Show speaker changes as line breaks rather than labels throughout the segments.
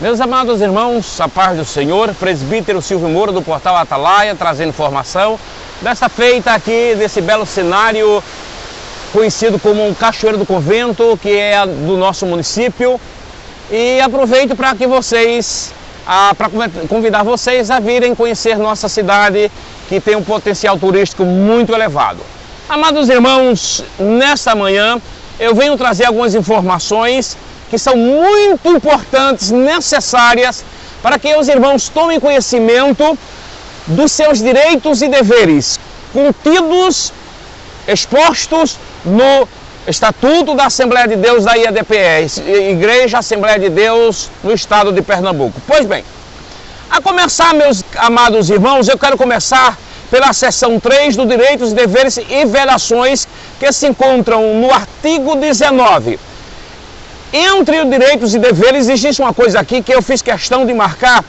Meus amados irmãos, a paz do Senhor, presbítero Silvio Moura do Portal Atalaia, trazendo informação dessa feita aqui, desse belo cenário conhecido como um Cachoeiro do Convento, que é do nosso município. E aproveito para que vocês, para convidar vocês a virem conhecer nossa cidade, que tem um potencial turístico muito elevado. Amados irmãos, nesta manhã eu venho trazer algumas informações que são muito importantes, necessárias, para que os irmãos tomem conhecimento dos seus direitos e deveres, contidos, expostos no Estatuto da Assembleia de Deus da IADPE, Igreja Assembleia de Deus no estado de Pernambuco. Pois bem, a começar, meus amados irmãos, eu quero começar pela seção 3 do Direitos, Deveres e Vedações, que se encontram no artigo 19. Entre os direitos e deveres existe uma coisa aqui que eu fiz questão de marcar,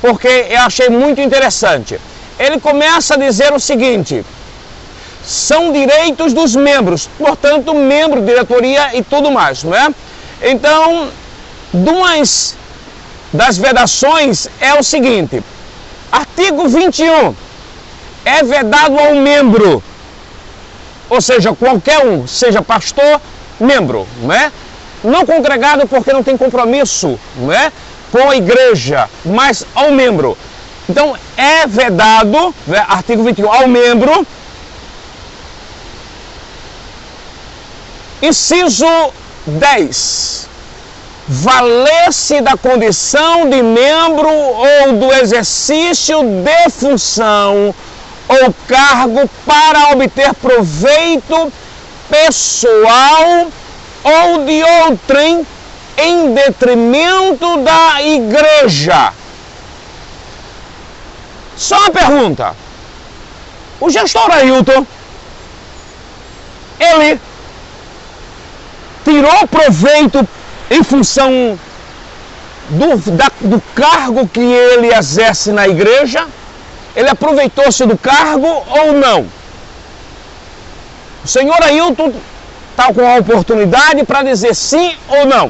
porque eu achei muito interessante. Ele começa a dizer o seguinte: são direitos dos membros, portanto, membro, diretoria e tudo mais, não é? Então, duas das vedações é o seguinte: artigo 21, é vedado ao membro, ou seja, qualquer um, seja pastor, membro, não é? Não congregado porque não tem compromisso, não é, com a igreja, mas ao membro. Então, é vedado, artigo 21, ao membro. Inciso 10. Valer-se da condição de membro ou do exercício de função ou cargo para obter proveito pessoal ou de outrem em detrimento da igreja. Só uma pergunta: o gestor Ailton, ele tirou proveito em função do cargo que ele exerce na igreja? Ele aproveitou-se do cargo ou não? O senhor Ailton está com a oportunidade para dizer sim ou não.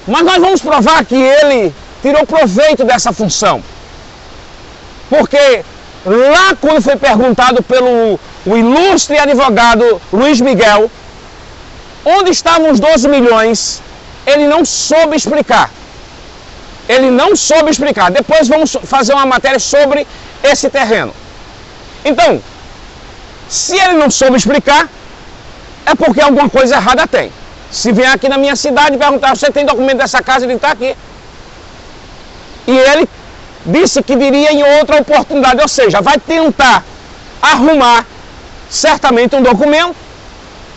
Mas nós vamos provar que ele tirou proveito dessa função. Porque lá quando foi perguntado pelo o ilustre advogado Luiz Miguel, onde estavam os 12 milhões, ele não soube explicar. Ele não soube explicar. Depois vamos fazer uma matéria sobre esse terreno. Então, se ele não soube explicar, é porque alguma coisa errada tem. Se vier aqui na minha cidade e perguntar: você tem documento dessa casa? Ele está aqui. E ele disse que diria em outra oportunidade, ou seja, vai tentar arrumar certamente um documento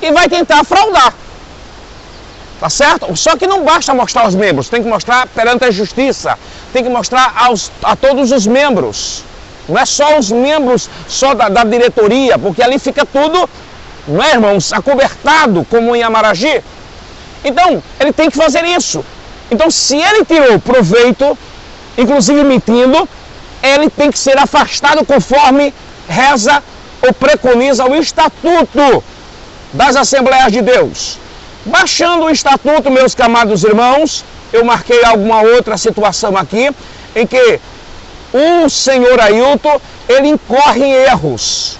e vai tentar fraudar. Tá certo? Só que não basta mostrar aos membros, tem que mostrar perante a justiça, tem que mostrar a todos os membros. Não é só os membros só da diretoria, porque ali fica tudo, não é, irmãos, acobertado como em Amaragi. Então, ele tem que fazer isso. Então, se ele tirou proveito, inclusive mentindo, ele tem que ser afastado conforme reza ou preconiza o Estatuto das Assembleias de Deus. Baixando o Estatuto, meus amados irmãos, eu marquei alguma outra situação aqui, em que o senhor Ailton, ele incorre em erros.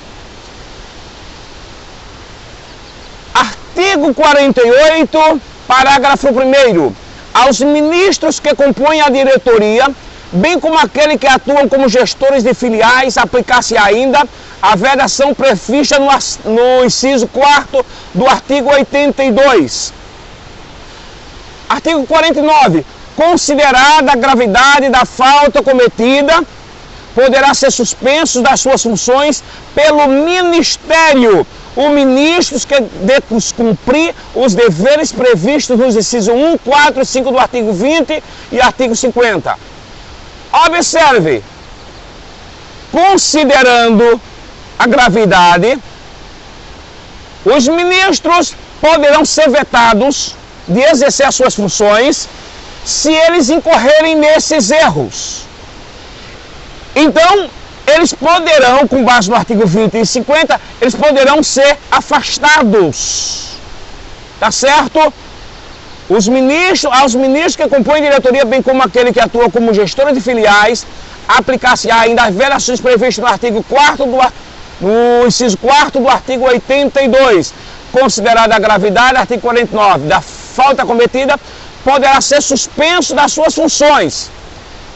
Artigo 48, parágrafo 1º. Aos ministros que compõem a diretoria, bem como aqueles que atuam como gestores de filiais, aplicar-se ainda a vedação prevista no inciso 4º do artigo 82. Artigo 49. Considerada a gravidade da falta cometida, poderá ser suspenso das suas funções pelo Ministério o ministro que descumprir os deveres previstos nos incisos 1, 4 e 5 do artigo 20 e artigo 50. Observe, considerando a gravidade, os ministros poderão ser vetados de exercer as suas funções se eles incorrerem nesses erros. Então, eles poderão, com base no artigo 20 e 50, eles poderão ser afastados. Tá certo? aos ministros que compõem a diretoria, bem como aquele que atua como gestor de filiais, aplicar-se ainda as vedações previstas no artigo 4º no inciso 4º do artigo 82, considerada a gravidade, artigo 49, da falta cometida, poderá ser suspenso das suas funções.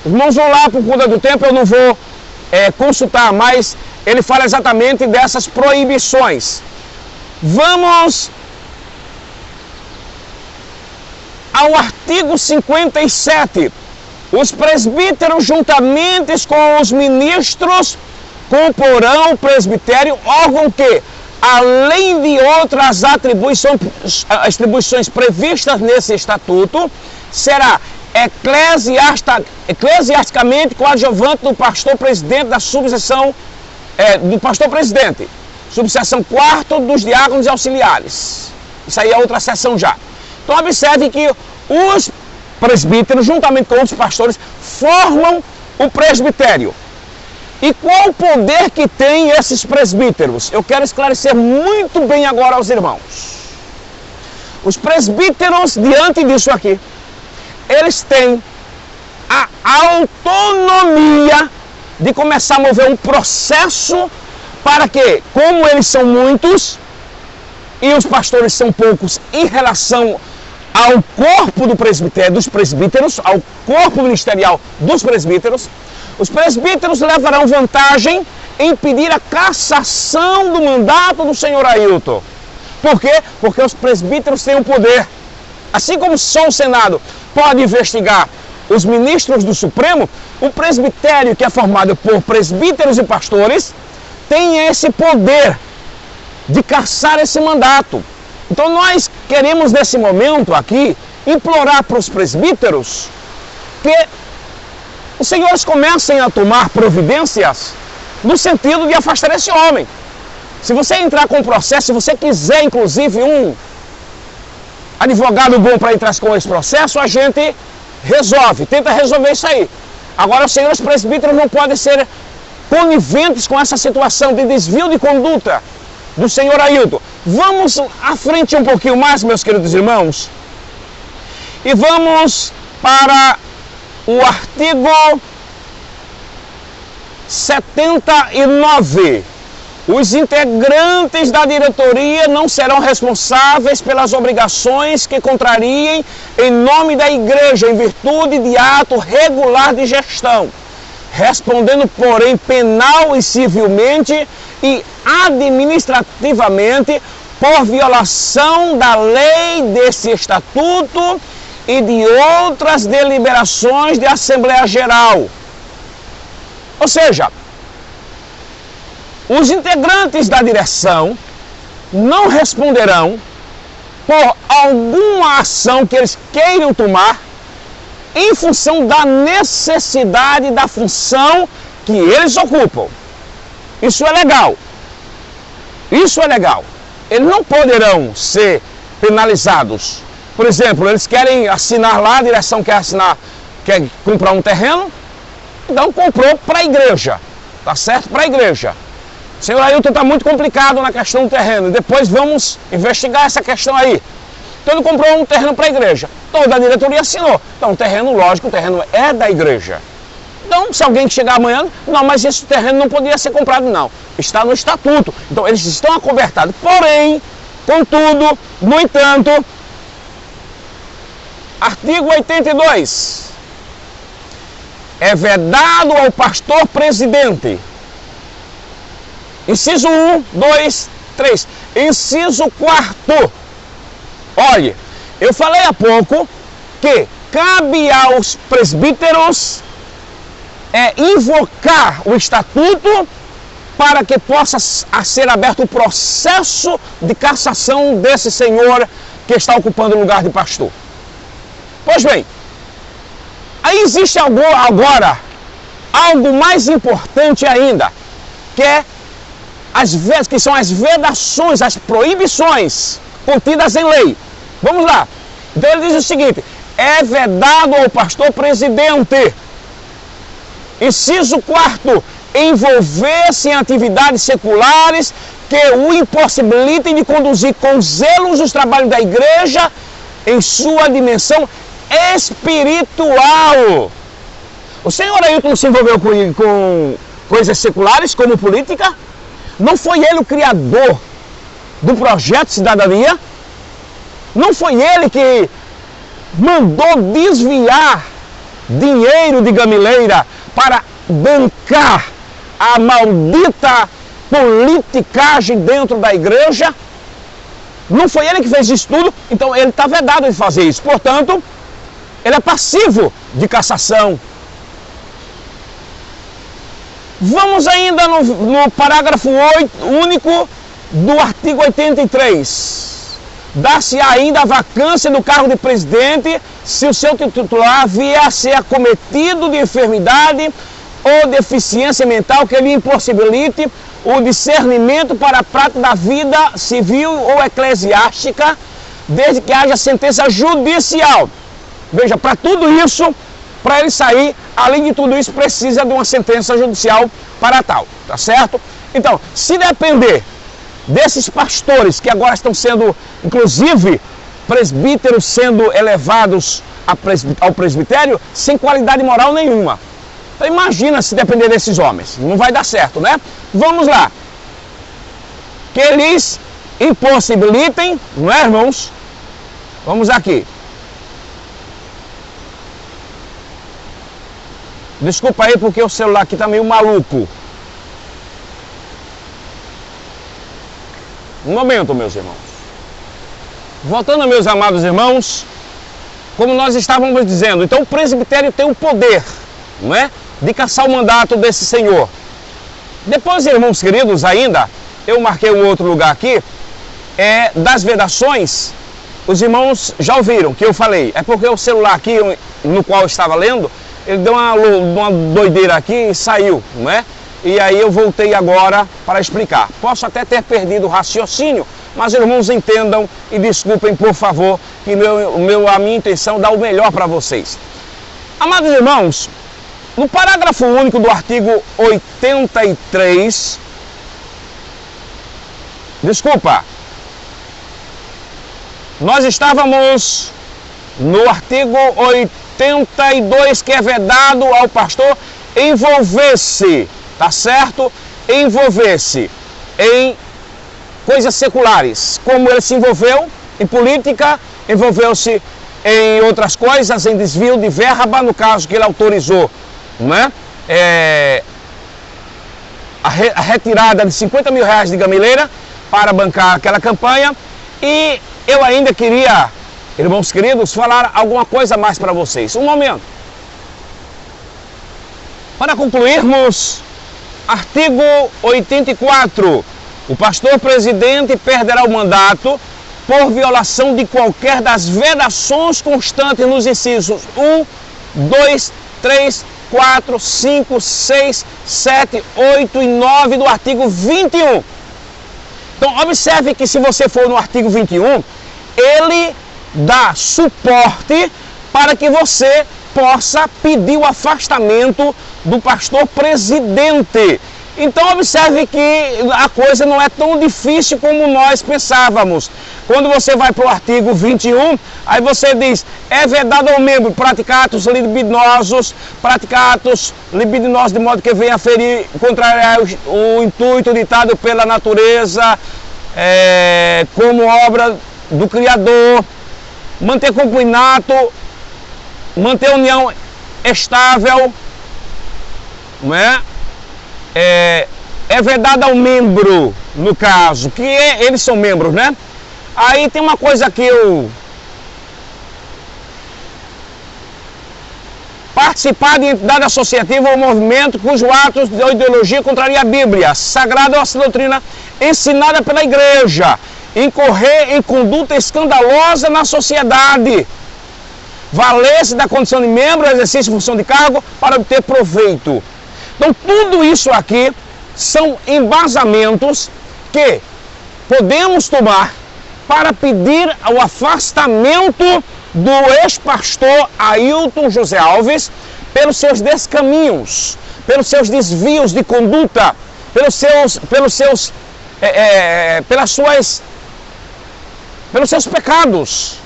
Irmãos, vão lá, por conta do tempo, eu não vou consultar, mas ele fala exatamente dessas proibições. Vamos ao artigo 57. Os presbíteros, juntamente com os ministros, comporão o presbitério, órgão que, além de outras atribuições previstas nesse estatuto, será eclesiasticamente coadjuvante do pastor presidente da subseção, subseção 4ª dos diáconos e auxiliares. Isso aí é outra seção já. Então observe que os presbíteros, juntamente com outros pastores, formam o presbitério. E qual o poder que tem esses presbíteros? Eu quero esclarecer muito bem agora aos irmãos. Os presbíteros, diante disso aqui, eles têm a autonomia de começar a mover um processo para que, como eles são muitos, e os pastores são poucos em relação ao corpo do presbitério, dos presbíteros, ao corpo ministerial dos presbíteros, os presbíteros levarão vantagem em pedir a cassação do mandato do senhor Ailton. Por quê? Porque os presbíteros têm o poder. Assim como só o Senado pode investigar os ministros do Supremo, o presbitério, que é formado por presbíteros e pastores, tem esse poder de cassar esse mandato. Então nós queremos nesse momento aqui implorar para os presbíteros que os senhores comecem a tomar providências no sentido de afastar esse homem. Se você entrar com o processo, se você quiser inclusive um advogado bom para entrar com esse processo, a gente resolve, tenta resolver isso aí. Agora os senhores presbíteros não podem ser coniventes com essa situação de desvio de conduta do senhor Ailton. Vamos à frente um pouquinho mais, meus queridos irmãos, e vamos para o artigo 79. Os integrantes da diretoria não serão responsáveis pelas obrigações que contrariem em nome da igreja, em virtude de ato regular de gestão, respondendo, porém, penal e civilmente e administrativamente por violação da lei desse estatuto e de outras deliberações de Assembleia Geral. Ou seja, os integrantes da direção não responderão por alguma ação que eles queiram tomar em função da necessidade da função que eles ocupam. Isso é legal. Isso é legal. Eles não poderão ser penalizados. Por exemplo, eles querem assinar lá, a direção quer comprar um terreno, então comprou para a igreja. Tá certo? Para a igreja. O senhor Ailton está muito complicado na questão do terreno. Depois vamos investigar essa questão aí. Então ele comprou um terreno para a igreja. Toda a diretoria assinou. Então o terreno, lógico, o terreno é da igreja. Então, se alguém chegar amanhã, não, mas esse terreno não poderia ser comprado, não. Está no estatuto. Então, eles estão acobertados. Porém, contudo, no entanto, artigo 82. É vedado ao pastor presidente. Inciso 1, 2, 3. Inciso 4º. Olhe, eu falei há pouco que cabe aos presbíteros invocar o estatuto para que possa ser aberto o processo de cassação desse senhor que está ocupando o lugar de pastor. Pois bem, aí existe agora algo mais importante ainda, que são as vedações, as proibições contidas em lei. Vamos lá. Então ele diz o seguinte: é vedado ao pastor presidente, inciso 4º, envolver-se em atividades seculares que o impossibilitem de conduzir com zelo os trabalhos da igreja em sua dimensão espiritual. O senhor Ailton se envolveu com coisas seculares, como política? Não foi ele o criador do projeto Cidadania? Não foi ele que mandou desviar dinheiro de Gamileira para bancar a maldita politicagem dentro da igreja? Não foi ele que fez isso tudo? Então ele está vedado de fazer isso. Portanto, ele é passivo de cassação. Vamos ainda no parágrafo 8, único do artigo 83. Dá-se ainda a vacância do cargo de presidente se o seu titular vier a ser acometido de enfermidade ou deficiência mental que lhe impossibilite o discernimento para a prática da vida civil ou eclesiástica, desde que haja sentença judicial. Veja, para tudo isso, para ele sair, além de tudo isso, precisa de uma sentença judicial para tal, tá certo? Então, se depender desses pastores que agora estão sendo, inclusive, presbíteros sendo elevados ao presbitério, sem qualidade moral nenhuma. Então imagina se depender desses homens, não vai dar certo, né? Vamos lá. Que eles impossibilitem, não é, irmãos? Vamos aqui. Desculpa aí porque o celular aqui está meio maluco. Um momento, meus irmãos. Voltando, meus amados irmãos, como nós estávamos dizendo, então o presbitério tem o poder, não é, de cassar o mandato desse senhor. Depois, irmãos queridos, ainda, eu marquei um outro lugar aqui, das vedações, os irmãos já ouviram que eu falei, é porque o celular aqui, no qual eu estava lendo, ele deu uma doideira aqui e saiu, não é? E aí eu voltei agora para explicar. Posso até ter perdido o raciocínio, mas irmãos entendam e desculpem, por favor, que a minha intenção é dar o melhor para vocês. Amados irmãos, no parágrafo único do artigo 83, nós estávamos no artigo 82, que é vedado ao pastor envolver-se, tá certo? Envolver-se em coisas seculares, como ele se envolveu em política, envolveu-se em outras coisas, em desvio de verba, no caso que ele autorizou, né? A retirada de 50 mil reais de Gamileira para bancar aquela campanha. E eu ainda queria, irmãos queridos, falar alguma coisa mais para vocês. Um momento. Para concluirmos, artigo 84. O pastor presidente perderá o mandato por violação de qualquer das vedações constantes nos incisos 1, 2, 3, 4, 5, 6, 7, 8 e 9 do artigo 21. Então, observe que se você for no artigo 21, ele dá suporte para que você possa pedir o afastamento do pastor presidente. Então observe que a coisa não é tão difícil como nós pensávamos. Quando você vai para o artigo 21, aí você diz, é vedado ao membro praticar atos libidinosos de modo que venha a ferir, contrariar o intuito ditado pela natureza, como obra do Criador, manter concubinato, manter união estável, não é? É vedado ao membro, no caso, que eles são membros, né? Aí tem uma coisa que eu... Participar de entidade associativa ou movimento cujo ato de ideologia contraria a Bíblia, sagrada ou a doutrina ensinada pela igreja, incorrer em conduta escandalosa na sociedade, valer-se da condição de membro, exercício de função de cargo para obter proveito. Então, tudo isso aqui são embasamentos que podemos tomar para pedir o afastamento do ex-pastor Ailton José Alves pelos seus descaminhos, pelos seus desvios de conduta, pelos seus pecados.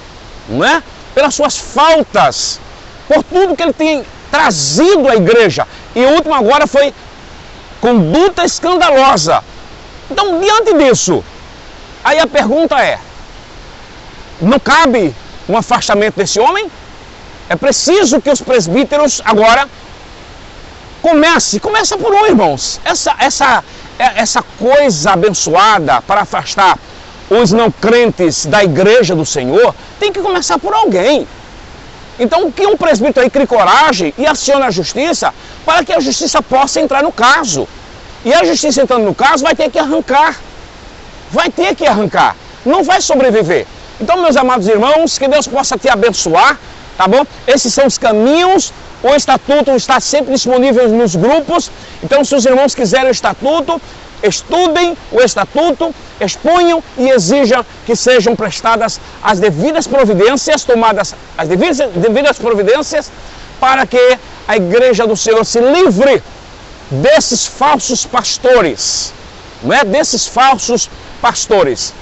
não é? Pelas suas faltas, por tudo que ele tem trazido à igreja. E o último agora foi conduta escandalosa. Então, diante disso, aí a pergunta é, não cabe um afastamento desse homem? É preciso que os presbíteros agora começa por um, irmãos. Essa coisa abençoada para afastar os não crentes da igreja do Senhor tem que começar por alguém. Então, que um presbítero aí crie coragem e acione a justiça para que a justiça possa entrar no caso. E a justiça entrando no caso vai ter que arrancar. Vai ter que arrancar. Não vai sobreviver. Então, meus amados irmãos, que Deus possa te abençoar, tá bom? Esses são os caminhos. O estatuto está sempre disponível nos grupos. Então, se os irmãos quiserem o estatuto, estudem o estatuto, exponham e exijam que sejam prestadas as devidas providências, tomadas as devidas providências, para que a igreja do Senhor se livre desses falsos pastores, não é? Desses falsos pastores.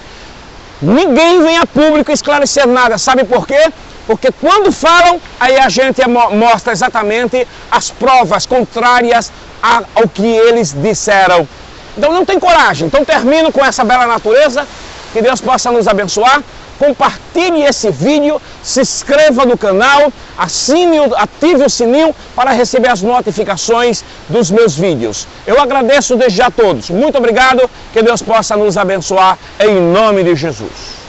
Ninguém vem a público esclarecer nada, sabe por quê? Porque quando falam, aí a gente mostra exatamente as provas contrárias ao que eles disseram. Então não tem coragem. Então termino com essa bela natureza. Que Deus possa nos abençoar. Compartilhe esse vídeo, se inscreva no canal, ative o sininho para receber as notificações dos meus vídeos. Eu agradeço desde já a todos. Muito obrigado. Que Deus possa nos abençoar em nome de Jesus.